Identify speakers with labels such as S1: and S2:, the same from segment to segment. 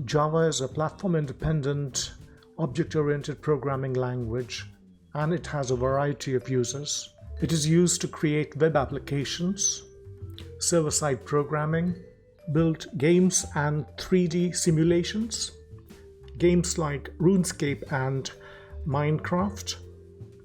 S1: Java is a platform-independent, object-oriented programming language, and it has a variety of uses. It is used to create web applications, server-side programming, build games and 3D simulations, games like RuneScape and Minecraft.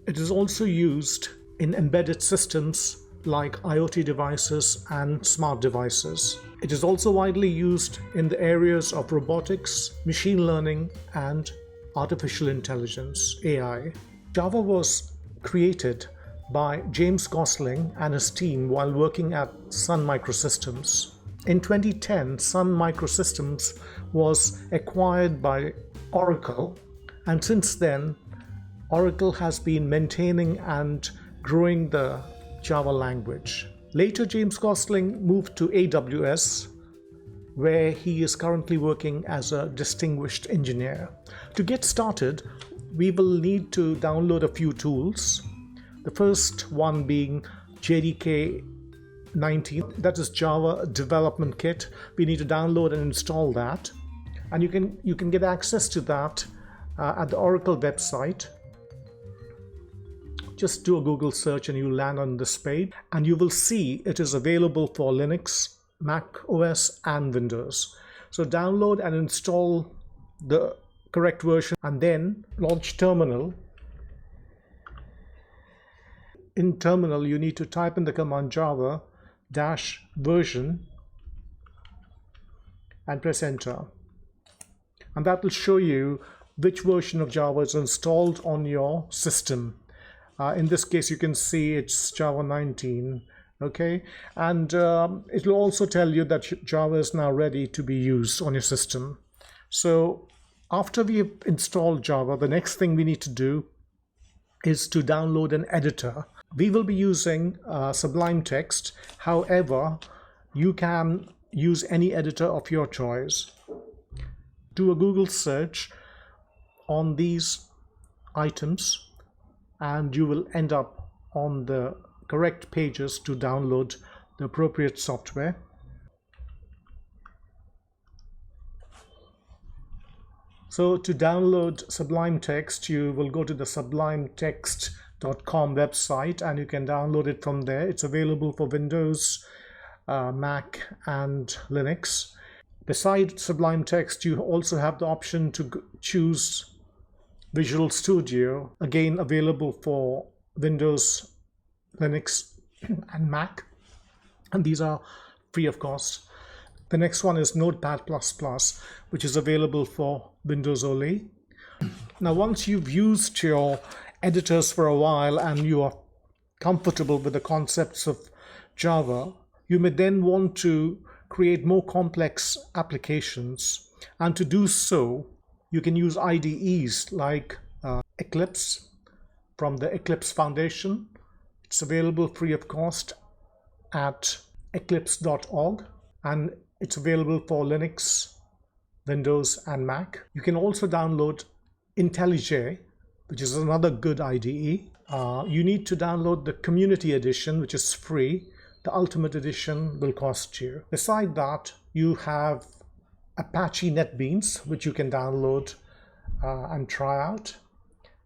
S1: It is also used in embedded systems like IoT devices and smart devices. It is also widely used in the areas of robotics, machine learning, and artificial intelligence, AI. Java was created by James Gosling and his team while working at Sun Microsystems. In 2010, Sun Microsystems was acquired by Oracle, and since then, Oracle has been maintaining and growing the Java language. Later, James Gosling moved to AWS, where he is currently working as a distinguished engineer. To get started, we will need to download a few tools. The first one being JDK 19, that is Java Development Kit. We need to download and install that, and you can get access to that at the Oracle website. Just do a Google search and you land on this page, and you will see it is available for Linux, Mac OS, and Windows. So download and install the correct version and then launch Terminal. In Terminal, you need to type in the command java-version and press enter. And that will show you which version of Java is installed on your system. In this case, you can see it's Java 19, okay? And it will also tell you that Java is now ready to be used on your system. So after we have installed Java, the next thing we need to do is to download an editor. We will be using Sublime Text. However, you can use any editor of your choice. Do a Google search on these items, and you will end up on the correct pages to download the appropriate software. So to download Sublime Text, you will go to the sublimetext.com website and you can download it from there. It's available for Windows, Mac, and Linux. Besides Sublime Text, you also have the option to choose Visual Studio, again available for Windows, Linux, and Mac, and these are free of cost. The next one is Notepad++, which is available for Windows only. Now, once you've used your editors for a while and you are comfortable with the concepts of Java, you may then want to create more complex applications, and to do so, you can use IDEs like Eclipse from the Eclipse Foundation. It's available free of cost at eclipse.org, and it's available for Linux, Windows, and Mac. You can also download IntelliJ, which is another good IDE. You need to download the Community Edition, which is free. The Ultimate Edition will cost you. Beside that, you have Apache NetBeans, which you can download and try out.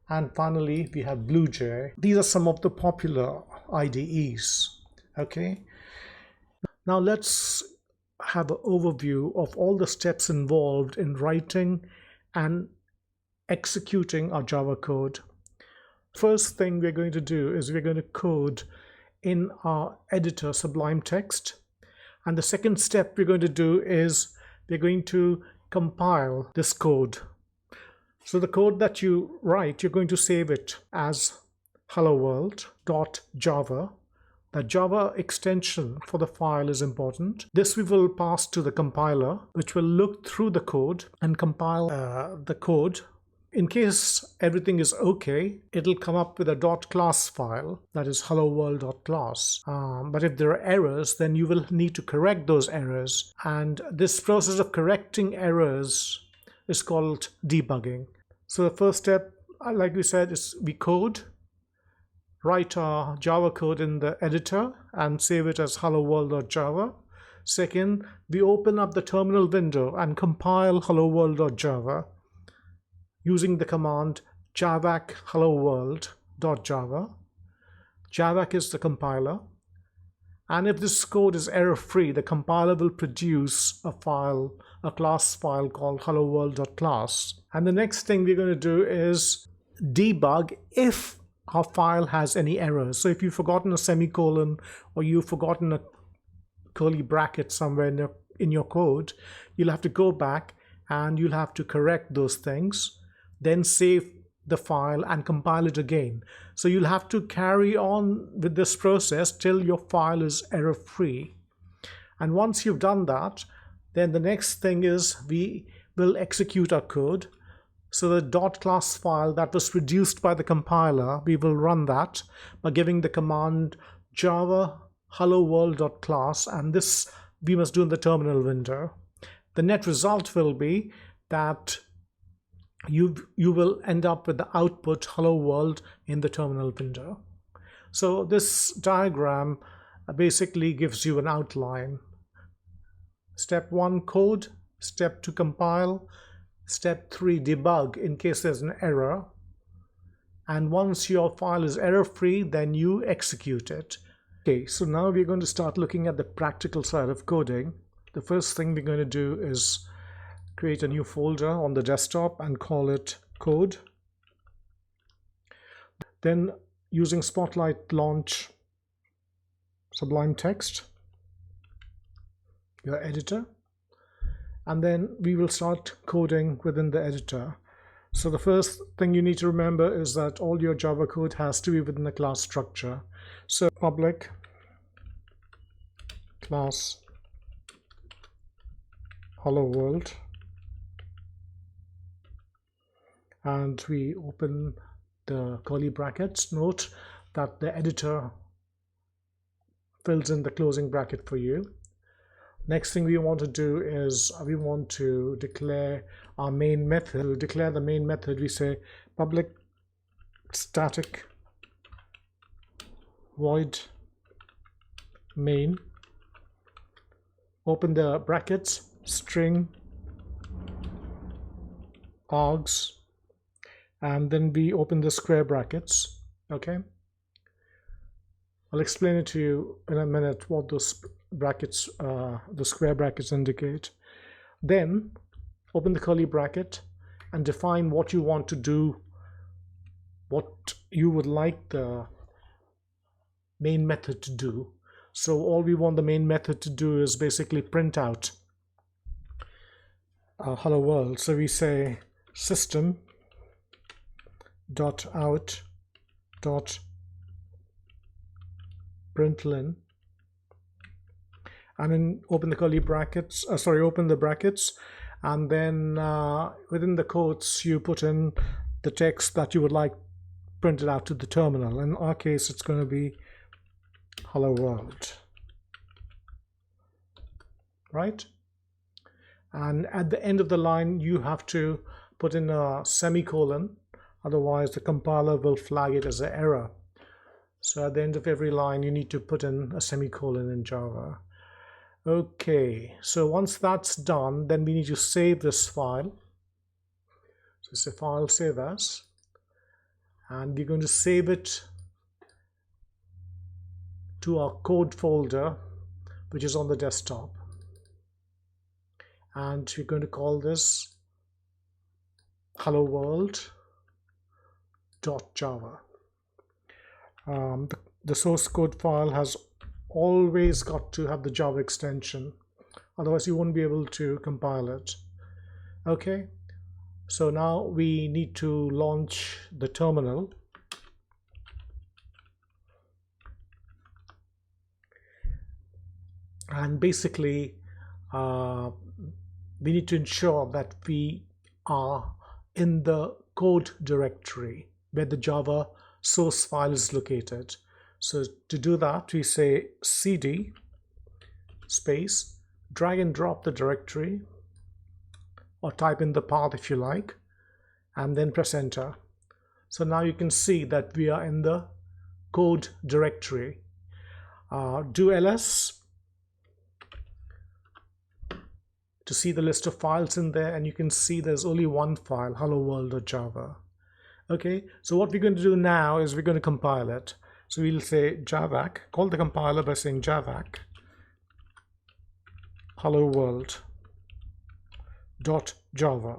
S1: And finally, we have BlueJ. These are some of the popular IDEs. Okay. Now let's have an overview of all the steps involved in writing and executing our Java code. First thing we're going to do is we're going to code in our editor Sublime Text. And the second step we're going to do is we're going to compile this code. So the code that you write, you're going to save it as helloworld.java. The Java extension for the file is important. This we will pass to the compiler, which will look through the code and compile the code. In case everything is okay, it'll come up with a .class file, that is helloworld.class. But if there are errors, then you will need to correct those errors. And this process of correcting errors is called debugging. So the first step, like we said, is we code, write our Java code in the editor and save it as helloworld.java. Second, we open up the terminal window and compile hello-world.java using the command javac hello-world.java. Javac is the compiler, and if this code is error-free, the compiler will produce a class file called hello-world.class. And the next thing we're going to do is debug if our file has any errors. So if you've forgotten a semicolon or you've forgotten a curly bracket somewhere in your code, you'll have to go back and you'll have to correct those things, then save the file and compile it again. So you'll have to carry on with this process till your file is error-free. And once you've done that, then the next thing is we will execute our code. So the .class file that was produced by the compiler, we will run that by giving the command java hello-world.class, and this we must do in the terminal window. The net result will be that you will end up with the output hello world in the terminal window. So this diagram basically gives you an outline. Step 1, code. Step 2, compile. Step 3, debug in case there's an error. And once your file is error-free, then you execute it. Okay, so now we're going to start looking at the practical side of coding. The first thing we're going to do is create a new folder on the desktop and call it code. Then using Spotlight, launch Sublime Text, your editor, and then we will start coding within the editor. So the first thing you need to remember is that all your Java code has to be within a class structure. So public class hello world, and we open the curly brackets. Note that the editor fills in the closing bracket for you. Next thing we want to do is we want to declare our main method. To declare the main method, we say public static void main, open the brackets, string args, and then we open the square brackets. Okay, I'll explain it to you in a minute what those brackets, the square brackets indicate. Then open the curly bracket and define what you want to do, what you would like the main method to do. So all we want the main method to do is basically print out hello world. So we say system dot out dot println, and then open the curly brackets, open the brackets, and then within the quotes you put in the text that you would like printed out to the terminal. In our case it's going to be hello world, right? And at the end of the line you have to put in a semicolon, otherwise the compiler will flag it as an error. So at the end of every line you need to put in a semicolon in Java. Okay, so once that's done, then we need to save this file. So it's a file save as, and we're going to save it to our code folder, which is on the desktop, and we're going to call this hello world.java. The source code file has always got to have the Java extension, otherwise you won't be able to compile it. Okay, so now we need to launch the terminal. And basically we need to ensure that we are in the code directory where the Java source file is located. So to do that we say cd space, drag and drop the directory, or type in the path if you like, and then press enter. So now you can see that we are in the code directory. Do ls to see the list of files in there, and you can see there's only one file, helloworld.java. Okay, so what we're going to do now is we're going to compile it. So we'll say javac, call the compiler by saying javac helloworld.java.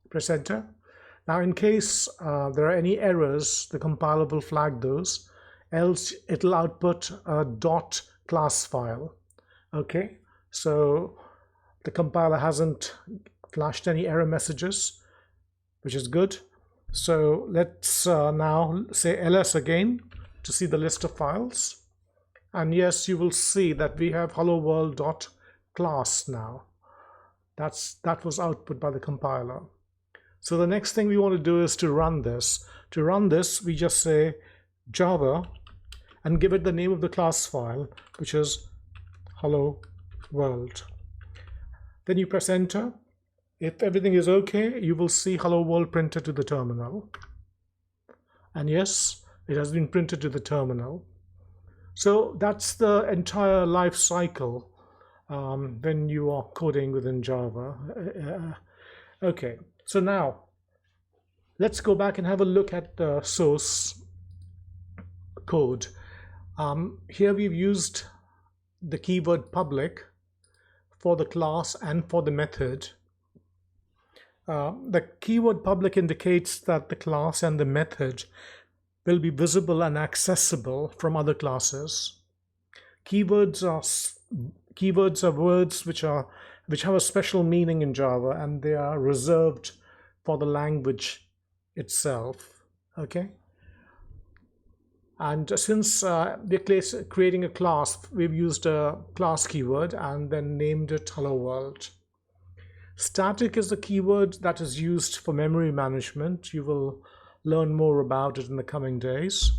S1: Press enter. Now in case there are any errors, the compiler will flag those, else it'll output a .class file. Okay, so the compiler hasn't flashed any error messages, which is good. So let's now say ls again to see the list of files. And yes, you will see that we have helloworld.class now. That was output by the compiler. So the next thing we want to do is to run this. To run this, we just say java and give it the name of the class file, which is hello world. Then you press enter. If everything is okay, you will see hello world printed to the terminal. And yes, it has been printed to the terminal. So that's the entire life cycle when you are coding within Java. Okay, so now let's go back and have a look at the source code. Here we've used the keyword public for the class and for the method. The keyword public indicates that the class and the method will be visible and accessible from other classes. Keywords are words which have a special meaning in Java, and they are reserved for the language itself. Okay. And since we're creating a class, we've used a class keyword and then named it hello world. Static is the keyword that is used for memory management. You will learn more about it in the coming days.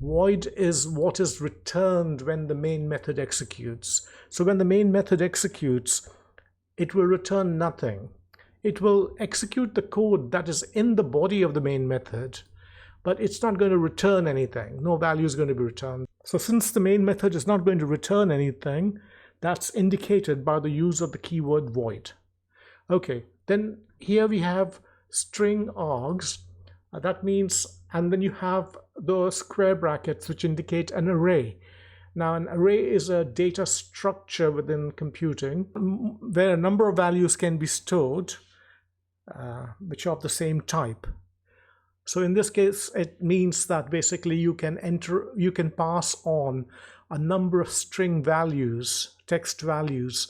S1: Void is what is returned when the main method executes. So when the main method executes, it will return nothing. It will execute the code that is in the body of the main method, but it's not going to return anything. No value is going to be returned. So since the main method is not going to return anything, that's indicated by the use of the keyword void. Okay, then here we have string args. That means, and then you have those square brackets which indicate an array. Now an array is a data structure within computing where a number of values can be stored which are of the same type. So in this case, it means that basically you can pass on a number of string values, text values,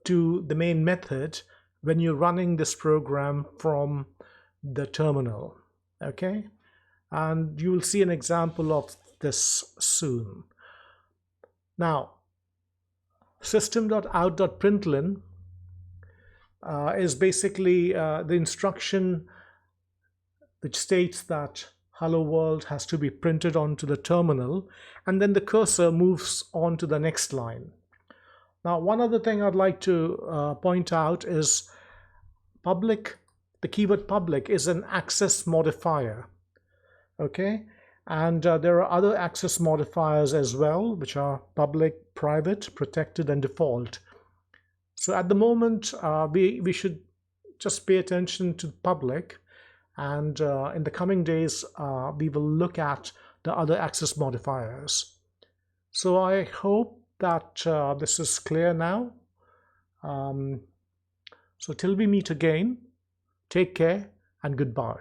S1: to the main method when you're running this program from the terminal. Okay, and you will see an example of this soon. Now, system.out.println is basically the instruction which states that hello world has to be printed onto the terminal, and then the cursor moves on to the next line. Now, one other thing I'd like to point out is public. The keyword public is an access modifier. Okay, and there are other access modifiers as well, which are public, private, protected, and default. So at the moment, we should just pay attention to public, and in the coming days, we will look at the other access modifiers. So I hope that this is clear now. So till we meet again, take care and goodbye.